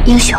英雄。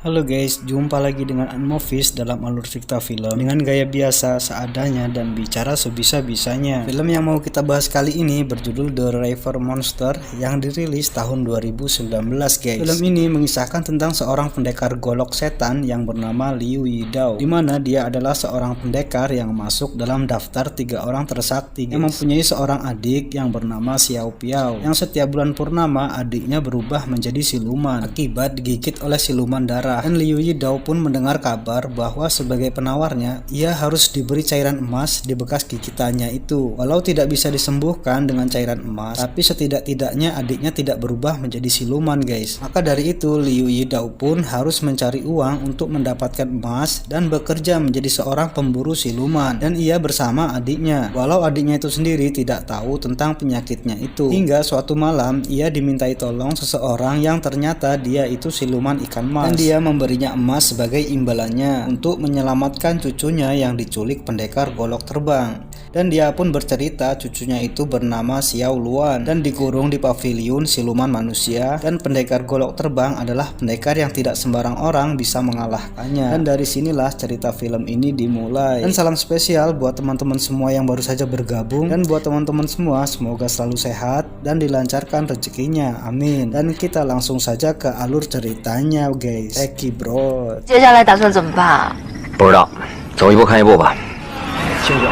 Halo guys, jumpa lagi dengan Unmovies dalam alur Fikta Film dengan gaya biasa, seadanya, dan bicara sebisa-bisanya. Film yang mau kita bahas kali ini berjudul The River Monster yang dirilis tahun 2019 guys. Film ini mengisahkan tentang seorang pendekar golok setan yang bernama Liu Yidao, dimana dia adalah seorang pendekar yang masuk dalam daftar 3 orang tersakti yang mempunyai seorang adik yang bernama Xiao Piao, yang setiap bulan purnama adiknya berubah menjadi siluman akibat digigit oleh siluman darah. Dan Liu Yidao pun mendengar kabar bahwa sebagai penawarnya ia harus diberi cairan emas di bekas gigitannya itu. Walau tidak bisa disembuhkan dengan cairan emas, tapi setidak-tidaknya adiknya tidak berubah menjadi siluman guys. Maka dari itu Liu Yidao pun harus mencari uang untuk mendapatkan emas dan bekerja menjadi seorang pemburu siluman. Dan ia bersama adiknya, walau adiknya itu sendiri tidak tahu tentang penyakitnya itu. Hingga suatu malam ia dimintai tolong seseorang yang ternyata dia itu siluman ikan mas, dan dia memberinya emas sebagai imbalannya untuk menyelamatkan cucunya yang diculik pendekar golok terbang. Dan dia pun bercerita cucunya itu bernama Xiao Luan dan dikurung di paviliun siluman manusia, dan pendekar golok terbang adalah pendekar yang tidak sembarang orang bisa mengalahkannya. Dan dari sinilah cerita film ini dimulai. Dan salam spesial buat teman-teman semua yang baru saja bergabung, dan buat teman-teman semua semoga selalu sehat dan dilancarkan rezekinya, amin. Dan kita langsung saja ke alur ceritanya guys. Eki bro. 接下来打算怎么办？ 不知道，走一步看一步吧。清剿。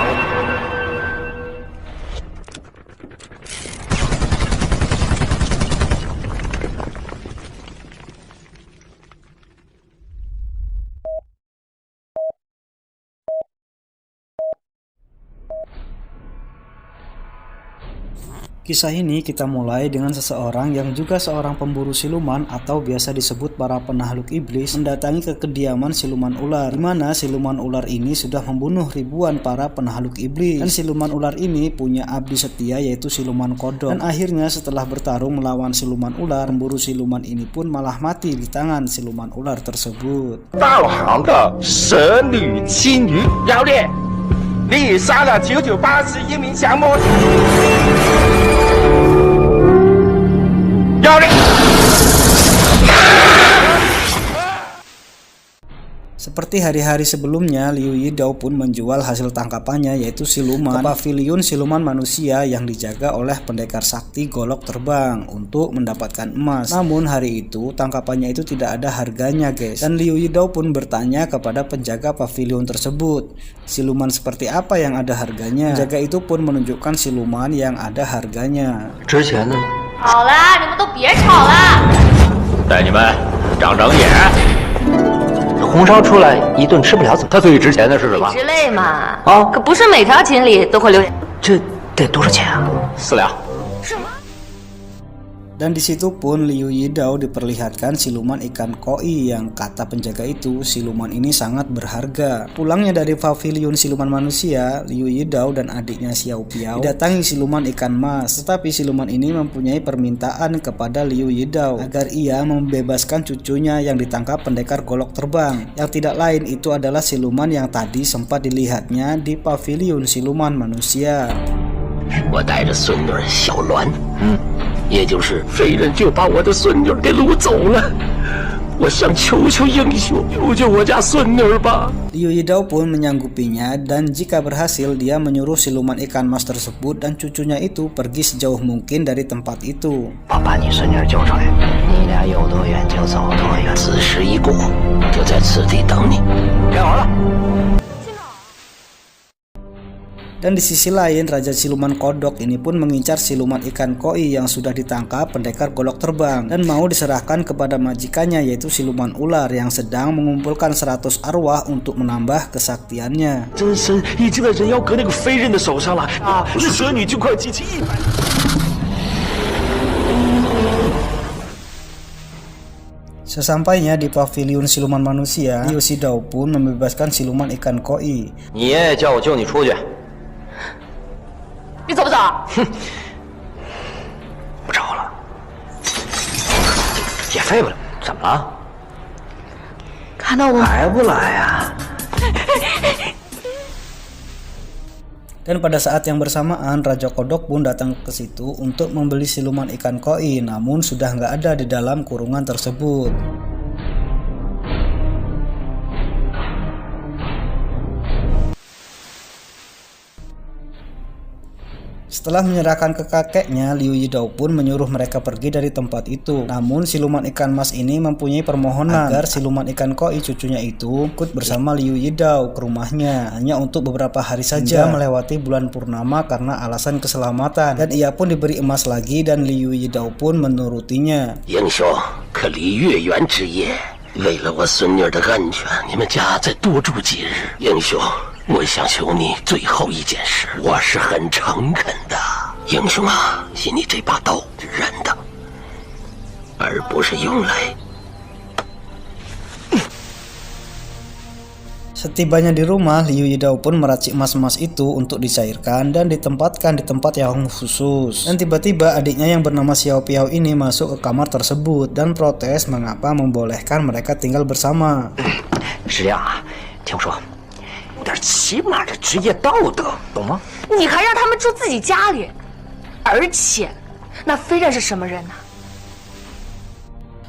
Kisah ini kita mulai dengan seseorang yang juga seorang pemburu siluman atau biasa disebut para penakluk iblis mendatangi ke kediaman siluman ular, di mana siluman ular ini sudah membunuh ribuan para penakluk iblis. Dan siluman ular ini punya abdi setia yaitu siluman kodok. Dan akhirnya setelah bertarung melawan siluman ular, pemburu siluman ini pun malah mati di tangan siluman ular tersebut. 大王的神女妻女妖孽，你杀了991名降魔。 Seperti hari-hari sebelumnya, Liu Yidao pun menjual hasil tangkapannya yaitu siluman ke paviliun siluman manusia yang dijaga oleh pendekar sakti golok terbang untuk mendapatkan emas. Namun hari itu tangkapannya itu tidak ada harganya guys. Dan Liu Yidao pun bertanya kepada penjaga paviliun tersebut, siluman seperti apa yang ada harganya? Penjaga itu pun menunjukkan siluman yang ada harganya. 值钱呢？ 好啦，你们都别吵了。 带你们长长眼。 红烧出来一顿吃不了怎么？它最值钱的是什么？之类嘛，啊可不是每条锦鲤都会留。这得多少钱啊4两。 Dan di situ pun Liu Yidao diperlihatkan siluman ikan koi yang kata penjaga itu siluman ini sangat berharga. Pulangnya dari paviliun siluman manusia, Liu Yidao dan adiknya Xiao Piao didatangi siluman ikan mas. Tetapi siluman ini mempunyai permintaan kepada Liu Yidao agar ia membebaskan cucunya yang ditangkap pendekar golok terbang, yang tidak lain itu adalah siluman yang tadi sempat dilihatnya di paviliun siluman manusia. 我带着孙女小鸾，也就是非人就把我的孙女给掳走了。我想求求英雄，救救我家孙女吧。 Liu Yidao pun menyanggupinya, dan jika berhasil dia menyuruh siluman ikan mas tersebut dan cucunya itu pergi sejauh mungkin dari tempat itu. 我把你孙女救出来，你俩有多远就走多远。子时一过，就在此地等你。干完了。 Dan di sisi lain, Raja Siluman Kodok ini pun mengincar siluman ikan koi yang sudah ditangkap pendekar golok terbang dan mau diserahkan kepada majikannya yaitu siluman ular yang sedang mengumpulkan 100 arwah untuk menambah kesaktiannya. 真身已经在人妖阁那个飞刃的手上了啊！那蛇女就快集齐100。 Sesampainya di paviliun siluman manusia, Liu Yidao pun membebaskan siluman ikan koi. 你爷爷叫我救你出去。 你走不走？哼，不找了，也废不了。怎么了？看到我还不来呀？ Dan pada saat yang bersamaan, Raja Kodok pun datang ke situ untuk membeli siluman ikan koi, namun sudah nggak ada di dalam kurungan tersebut. Setelah menyerahkan ke kakeknya, Liu Yidao pun menyuruh mereka pergi dari tempat itu. Namun siluman ikan mas ini mempunyai permohonan agar siluman ikan koi cucunya itu ikut bersama Liu Yidao ke rumahnya hanya untuk beberapa hari saja melewati bulan purnama karena alasan keselamatan. Dan ia pun diberi emas lagi dan Liu Yidao pun menurutinya. 英雄，可离月圆之夜，为了我孙女的安全，你们家再多住几日。英雄。 我想求你最后一件事，我是很诚恳的，英雄啊，你这把刀是人的，而不是用来。 Setibanya di rumah, Liu Yidao pun meracik emas-emas itu untuk dicairkan dan ditempatkan di tempat yang khusus. Dan tiba-tiba adiknya yang bernama Xiao Piao ini masuk ke kamar tersebut dan protes mengapa membolehkan mereka tinggal bersama. 石亮啊，听我说。 点起码的职业道德，懂吗？你还让他们住自己家里，而且，那飞刃是什么人呢？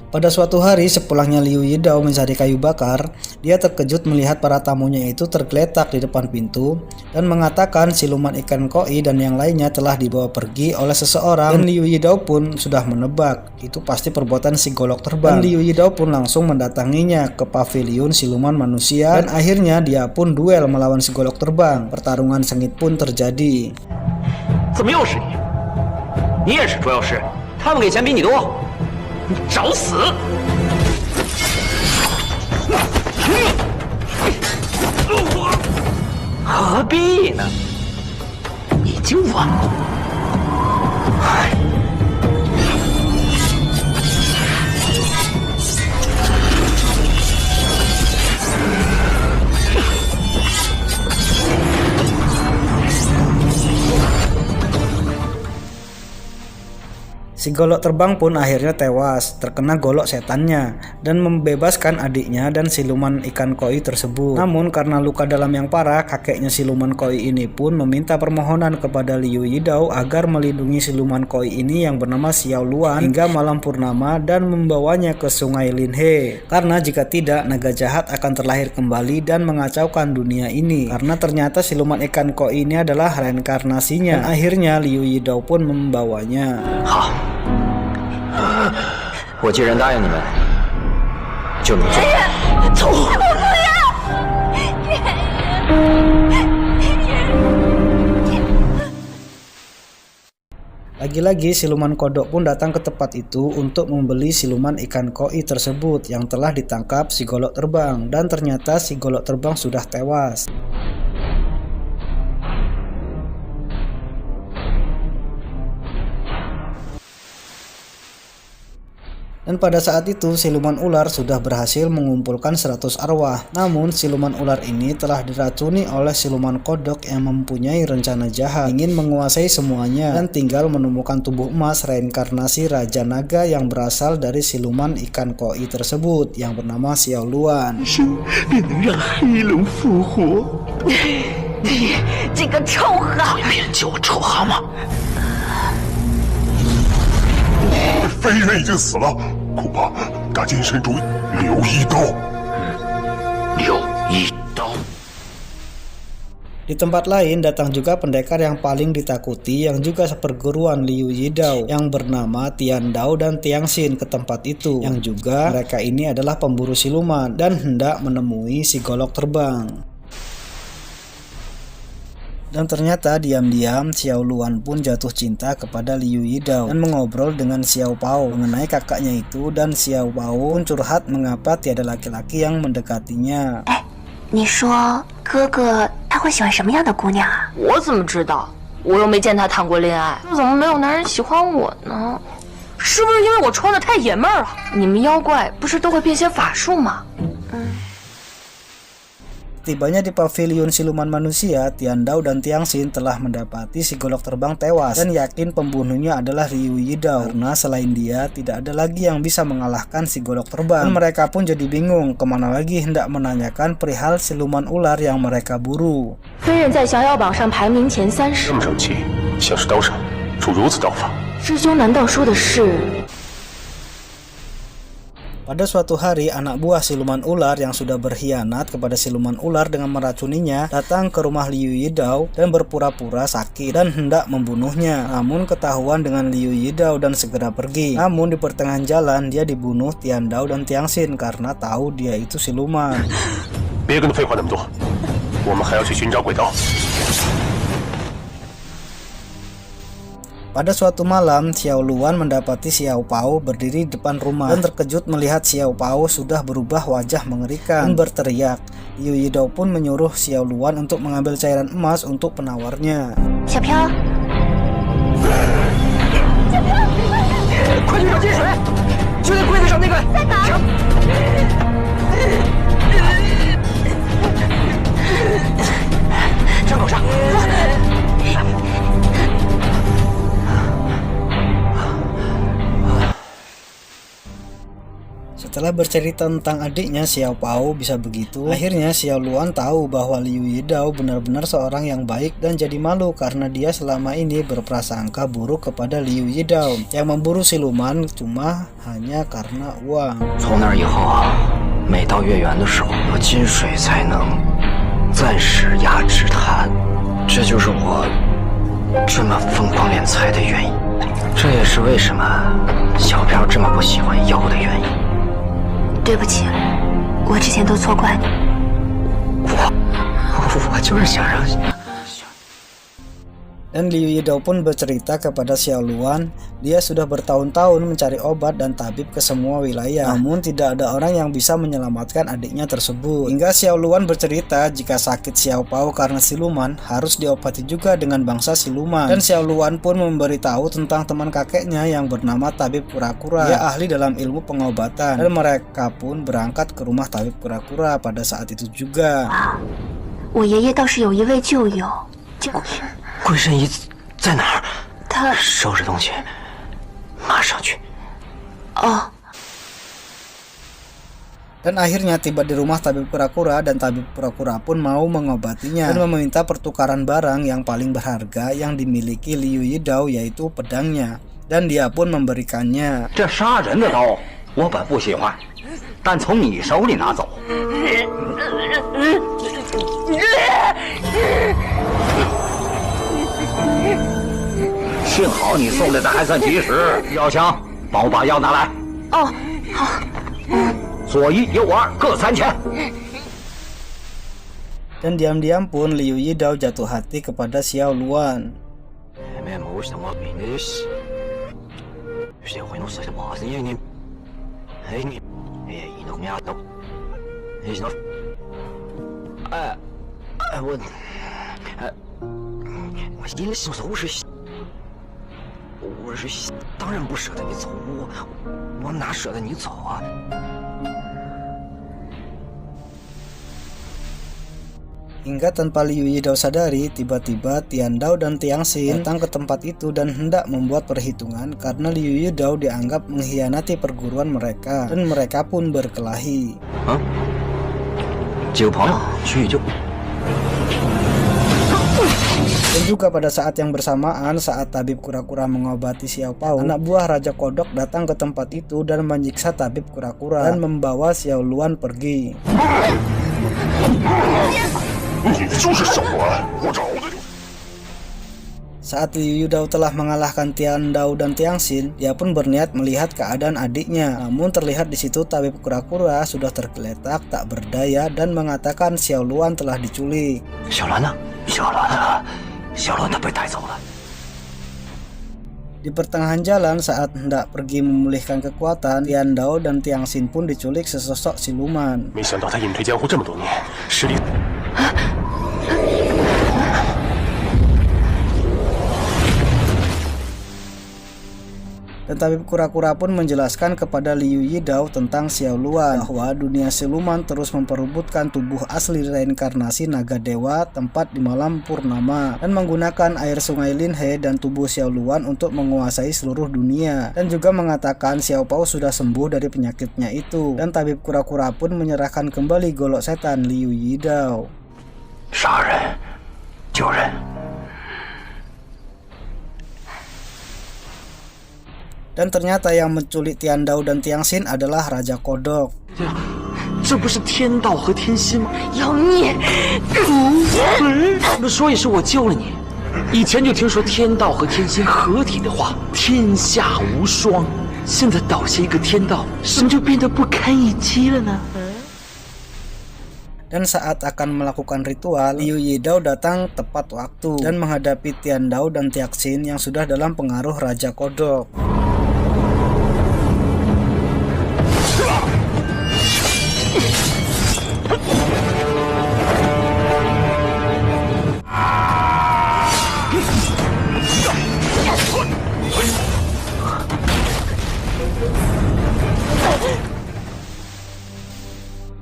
Pada suatu hari sepulangnya Liu Yidao mencari kayu bakar, dia terkejut melihat para tamunya itu tergeletak di depan pintu dan mengatakan siluman ikan koi dan yang lainnya telah dibawa pergi oleh seseorang. Dan Liu Yidao pun sudah menebak itu pasti perbuatan si golok terbang. Dan Liu Yidao pun langsung mendatanginya ke pavilion siluman manusia dan akhirnya dia pun duel melawan si golok terbang. Pertarungan sengit pun terjadi. 怎么又是你？你也是捉妖师？他们给钱比你多。 你找死！何必呢？你就完了。唉。 Si golok terbang pun akhirnya tewas terkena golok setannya dan membebaskan adiknya dan siluman ikan koi tersebut. Namun karena luka dalam yang parah, kakeknya siluman koi ini pun meminta permohonan kepada Liu Yidao agar melindungi siluman koi ini yang bernama Xiao Luan hingga malam purnama dan membawanya ke sungai Linhe. Karena jika tidak, naga jahat akan terlahir kembali dan mengacaukan dunia ini. Karena ternyata siluman ikan koi ini adalah reinkarnasinya. Dan akhirnya Liu Yidao pun membawanya. 好。 我既然答应你们，就能做。走！我不要！ Lagi-lagi siluman kodok pun datang ke tempat itu untuk membeli siluman ikan koi tersebut yang telah ditangkap si golok terbang dan ternyata si golok terbang sudah tewas. Dan pada saat itu siluman ular sudah berhasil mengumpulkan 100 arwah. Namun siluman ular ini telah diracuni oleh siluman kodok yang mempunyai rencana jahat, ingin menguasai semuanya dan tinggal menemukan tubuh emas reinkarnasi Raja Naga yang berasal dari siluman ikan koi tersebut yang bernama Xiao Luan. 便能让黑龙复活。你这个臭蛤蟆！别人叫我臭蛤蟆。 飞刃已经死了，恐怕赶紧伸出留一刀。留一刀。 Di tempat lain datang juga pendekar yang paling ditakuti yang juga seperguruan Liu Yidao yang bernama Tian Dao dan Tiang Xin ke tempat itu, yang juga mereka ini adalah pemburu siluman dan hendak menemui si golok terbang. Dan ternyata diam-diam Xiao Luan pun jatuh cinta kepada Liu Yidao dan mengobrol dengan Xiao Pao mengenai kakaknya itu, dan Xiao Pao pun curhat mengapa tiada laki-laki yang mendekatinya. 你说哥哥他会喜欢什么样的姑娘啊？我怎么知道？我又没见他谈过恋爱，怎么没有男人喜欢我呢？是不是因为我穿的太爷们儿了？你们妖怪不是都会变些法术吗？ Setibanya di pavilion siluman manusia, Tian Dao dan Tiang Xin telah mendapati si golok terbang tewas dan yakin pembunuhnya adalah Liu Yidao karena selain dia tidak ada lagi yang bisa mengalahkan si golok terbang. Dan mereka pun jadi bingung kemana lagi hendak menanyakan perihal siluman ular yang mereka buru. 飞刃在降妖榜上排名前30。这么整齐，像是刀上出如此刀法。师兄难道说的是？ Pada suatu hari, anak buah siluman ular yang sudah berkhianat kepada siluman ular dengan meracuninya datang ke rumah Liu Yidao dan berpura-pura sakit dan hendak membunuhnya. Namun ketahuan dengan Liu Yidao dan segera pergi. Namun di pertengahan jalan dia dibunuh Tian Dao dan Tiang Xin karena tahu dia itu siluman. 别跟他废话那么多，我们还要去寻找鬼道。 Pada suatu malam, Xiao Luan mendapati Xiao Pao berdiri di depan rumah dan terkejut melihat Xiao Pao sudah berubah wajah mengerikan dan berteriak. Liu Yidao pun menyuruh Xiao Luan untuk mengambil cairan emas untuk penawarnya. 小飘，快去找金水，就在柜子上那个。在哪？伤口上。 Setelah bercerita tentang adiknya Xiao Pao bisa begitu, akhirnya Xiao Luan tahu bahwa Liu Yidao benar-benar seorang yang baik dan jadi malu karena dia selama ini berprasangka buruk kepada Liu Yidao yang memburu siluman cuma hanya karena uang. 从那以后啊，每到月圆的时候，我金水才能暂时压制他，这就是我这么疯狂敛财的原因。这也是为什么小飘这么不喜欢妖的原因。 对不起，我之前都错怪你。我就是想让。 Dan Liu Yidao pun bercerita kepada Xiao Luan, dia sudah bertahun-tahun mencari obat dan tabib ke semua wilayah, namun tidak ada orang yang bisa menyelamatkan adiknya tersebut. Hingga Xiao Luan bercerita jika sakit Xiao Pao karena siluman harus diobati juga dengan bangsa siluman. Dan Xiao Luan pun memberitahu tentang teman kakeknya yang bernama Tabib Kura-Kura. Dia ahli dalam ilmu pengobatan dan mereka pun berangkat ke rumah Tabib Kura-Kura pada saat itu juga. 我爷爷倒是有一位旧友，就是。 桂神医在哪儿？他收拾东西，马上去。哦。 Dan akhirnya tiba di rumah Tabib Kura-Kura dan Tabib Kura-Kura pun mau mengobatinya dan meminta pertukaran barang yang paling berharga yang dimiliki Liu Yidao yaitu pedangnya. Dan dia pun memberikannya. 这杀人的刀我本不喜欢，但从你手里拿走。幸好你送来的还算及时，药枪，帮我把药拿来。哦，好。左一右二各3000。 Dan diam-diam pun Liu Yidao jatuh hati kepada Xiao Luan.我当然不舍得你走，我哪舍得你走啊？ Hingga tanpa Liu Yidao sadari, tiba-tiba Tian Dao dan Tiang Xin datang ke tempat itu dan hendak membuat perhitungan karena Liu Yidao dianggap mengkhianati perguruan mereka dan mereka pun berkelahi. Dan juga pada saat yang bersamaan saat Tabib Kura-Kura mengobati Xiao Pao, anak buah Raja Kodok datang ke tempat itu dan menyiksa Tabib Kura-Kura dan membawa Xiao Luan pergi. 你就是小关，我找的就是。 Saat Liu Yidao telah mengalahkan Tian Dao dan Tiang Xin, dia pun berniat melihat keadaan adiknya. Namun terlihat di situ Tabib Kura-Kura sudah tergeletak tak berdaya dan mengatakan Xiao Luan telah diculik. 小兰呢？小兰她被带走了。 Di pertengahan jalan saat hendak pergi memulihkan kekuatan, Tian Dao dan Tiang Xin pun diculik sesosok siluman. 没想到他隐退江湖这么多年，实力。Dan tabib kura-kura pun menjelaskan kepada Liu Yidao tentang Xiao Luan bahwa dunia siluman terus memperebutkan tubuh asli reinkarnasi naga dewa tempat di malam purnama dan menggunakan air sungai Linhe dan tubuh Xiao Luan untuk menguasai seluruh dunia, dan juga mengatakan Xiao Pao sudah sembuh dari penyakitnya itu. Dan tabib kura-kura pun menyerahkan kembali golok setan Liu Yidao. 杀人救人。 Dan ternyata yang menculik Tian Dao dan Tiang Xin adalah Raja Kodok. 这不是天道和天心吗？妖孽！说也是我救了你。以前就听说天道和天心合体的话，天下无双。现在倒下一个天道，什么就变得不堪一击了呢？ Dan saat akan melakukan ritual, Liu Yidao datang tepat waktu dan menghadapi Tian Dao dan Tiang Xin yang sudah dalam pengaruh Raja Kodok.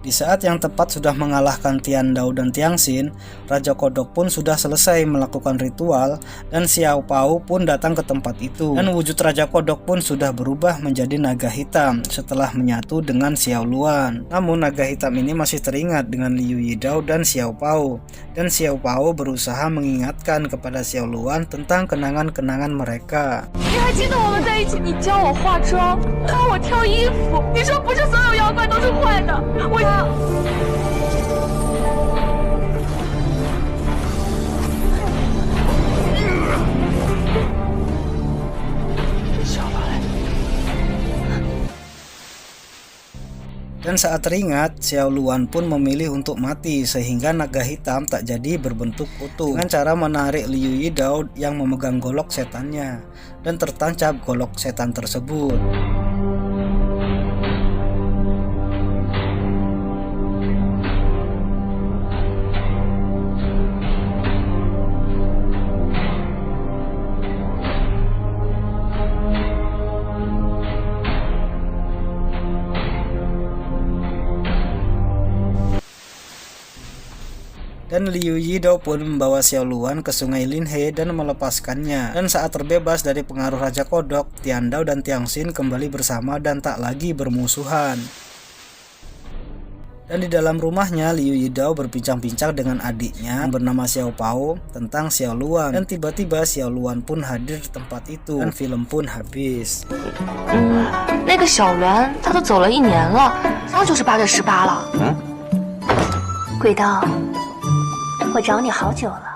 Di saat yang tepat sudah mengalahkan Tian Dao dan Tiang Xin, Raja Kodok pun sudah selesai melakukan ritual dan Xiao Pao pun datang ke tempat itu. Dan wujud Raja Kodok pun sudah berubah menjadi naga hitam setelah menyatu dengan Xiao Luan. Namun naga hitam ini masih teringat dengan Liu Yidao dan Xiao Pao. Dan Xiao Pao berusaha mengingatkan kepada Xiao Luan tentang kenangan-kenangan mereka. 你还记得我们在一起，你教我化妆，教我挑衣服。你说不是所有妖怪都是坏的，我要。 Dan saat teringat, Xiao Luan pun memilih untuk mati sehingga naga hitam tak jadi berbentuk utuh dengan cara menarik Liu Yidao yang memegang golok setannya dan tertancap golok setan tersebut. Dan Liu Yidao pun membawa Xiao Luan ke sungai Linhe dan melepaskannya. Dan saat terbebas dari pengaruh Raja Kodok, Tian Dao dan Tiang Xin kembali bersama dan tak lagi bermusuhan. Dan di dalam rumahnya, Liu Yidao berbincang-bincang dengan adiknya yang bernama Xiao Pao tentang Xiao Luan. Dan tiba-tiba Xiao Luan pun hadir di tempat itu dan film pun habis. 那个小栾他都走了1年了，马上就是8月18了。鬼道，我找你好久了。